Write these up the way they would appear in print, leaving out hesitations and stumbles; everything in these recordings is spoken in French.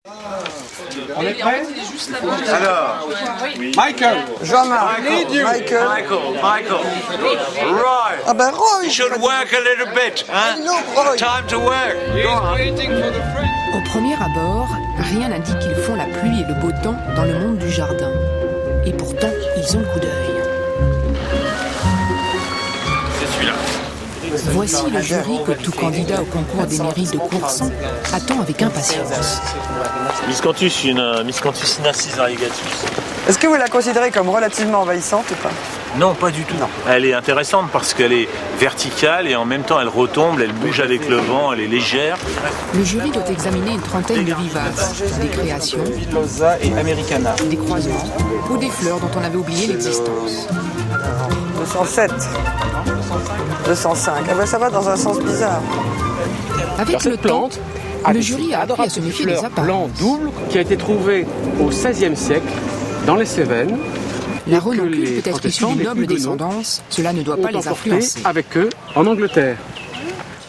On est prêt? Alors, Michael. Jean-Marc. Michael. Roy. Ah ben Roy. You should work a little bit, huh? No, Roy. Time to work. Go on. Au premier abord, rien n'indique qu'ils font la pluie et le beau temps dans le monde du jardin. Et pourtant, ils ont le coup d'œil. C'est celui-là. Voici le jury que tout candidat au concours des mairies de Courson attend avec impatience. Miscanthus narcissus variegatus. Est-ce que vous la considérez comme relativement envahissante ou pas? Non, pas du tout. Elle est intéressante parce qu'elle est verticale et en même temps elle retombe, elle bouge avec le vent, elle est légère. Le jury doit examiner une trentaine de vivaces, des créations, Villosa et Americana. des croisements ou des fleurs dont on avait oublié l'existence. 207. 205. Ah ben ça va dans un sens bizarre. Avec le temps, le jury a appris à se méfier des blanc apparences. double qui a été trouvé au XVIe siècle dans les Cévennes. La et que renoncule les peut être issue protestants, d'une les noble Huguenots, descendance, cela ne doit pas ont les emporté influencer. avec eux en Angleterre.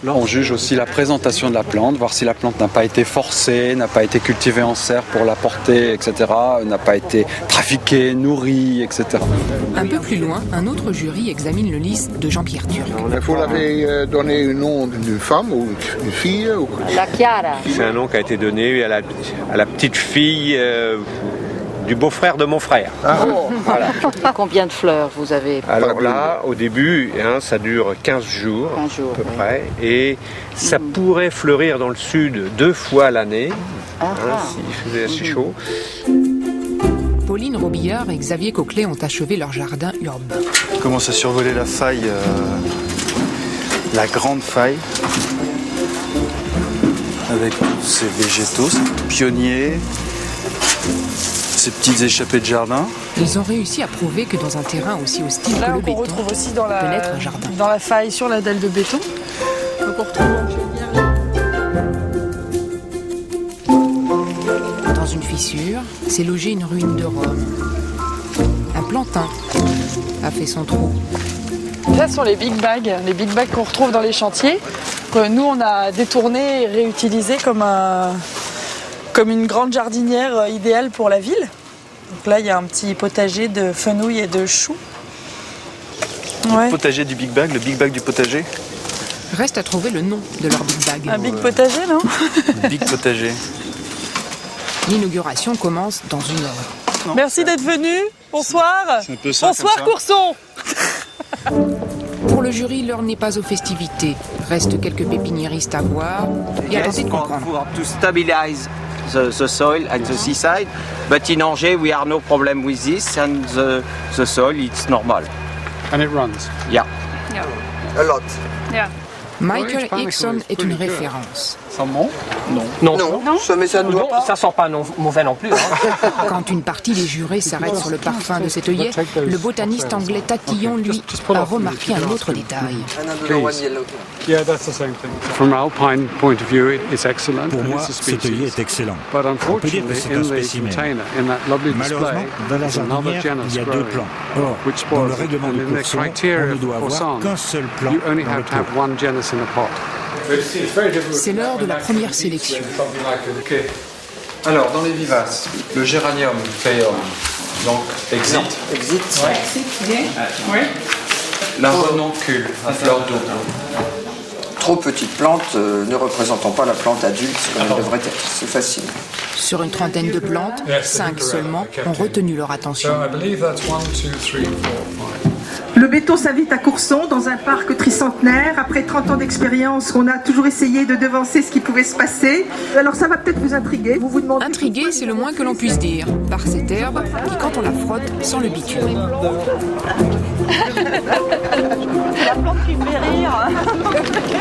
Là, on juge aussi la présentation de la plante, voir si la plante n'a pas été forcée, n'a pas été cultivée en serre pour la porter, etc., n'a pas été trafiquée, nourrie, etc. Un peu plus loin, un autre jury examine le lys de Jean-Pierre Turc. Vous l'avez donné le nom d'une femme ou d'une fille ou... La Chiara. C'est un nom qui a été donné à la petite fille du beau-frère de mon frère. Voilà. Combien de fleurs vous avez? Alors là, au début, ça dure 15 jours, 15 jours, à peu près, et ça pourrait fleurir dans le sud 2 fois l'année, s'il faisait assez chaud. Pauline Robillard et Xavier Coquelet ont achevé leur jardin urbain. On commence à survoler la faille, la grande faille, avec tous ces végétaux, ces pionniers, ces petites échappées de jardin. Ils ont réussi à prouver que dans un terrain aussi hostile que Là, le on béton, retrouve aussi dans peut naître un jardin. dans la faille sur la dalle de béton. Donc on retrouve Dans une fissure, s'est logée une ruine de Rome. Un plantain a fait son trou. là sur les big bags qu'on retrouve dans les chantiers, que nous on a détourné et réutilisé comme une grande jardinière idéale pour la ville. Donc là il y a un petit potager de fenouil et de choux. Ouais. Le potager du Big Bag, le Big Bag du potager. Reste à trouver le nom de leur big bag. Un big potager, non? Big potager. L'inauguration commence dans 1 heure. Merci d'être venu. Bonsoir. C'est un peu ça, Bonsoir comme ça. Courson. Pour le jury, l'heure n'est pas aux festivités. Reste quelques pépiniéristes à voir et à tenter de comprendre. To stabilize the soil at the seaside, but in Angers we have no problem with this, and the soil it's normal. And it runs. Yeah. A lot. Michael Hickson est une référence. Sans nom? Non. Non, mais ça ne doit pas. Ça sent pas mauvais non plus. Quand une partie des jurés s'arrête sur le parfum de cet œillet, le botaniste anglais Tatillon, lui, a remarqué un autre détail. Yeah, that's the same thing. From Alpine point of view, it's excellent. Pour and moi, it's a cet œillet species. est excellent. But On peut dire que unfortunately, c'est in un the spécimen. container, in that lovely Malheureusement, display, dans la there's another jardinière, genus il y a 2 growing, plants. Or, which dans le was, règlement and de in the Courson, on criteria ne doit for avoir Courson, qu'un seul plant you only dans le have to have pot. one genus in a pot. C'est l'heure de la première sélection. Ok. Alors, dans les vivaces, le géranium phaeum, donc exit. La renoncule à fleur double. Trop petite plante, ne représentant pas la plante adulte comme elle devrait être. C'est facile. Sur une trentaine de plantes, 5 seulement ont retenu leur attention. Le béton s'invite à Courson, dans un parc tricentenaire. Après 30 ans d'expérience, on a toujours essayé de devancer ce qui pouvait se passer. Alors ça va peut-être vous intriguer. Vous vous demandez... Intrigué, c'est le moins que l'on puisse dire, par cette herbe qui, quand on la frotte, sent le bitume. La plante qui me fait rire.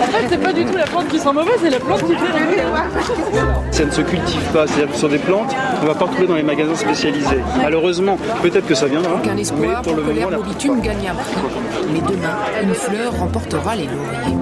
En fait, c'est pas du tout la plante qui sent mauvais, c'est la plante qui fait rire. Ça ne se cultive pas, c'est-à-dire que ce sont des plantes qu'on va pas retrouver dans les magasins spécialisés. Malheureusement, peut-être que ça viendra. Aucun espoir pour pour le que moment, l'herbe au bitume gagne un prix. Mais demain, une fleur remportera les lauriers.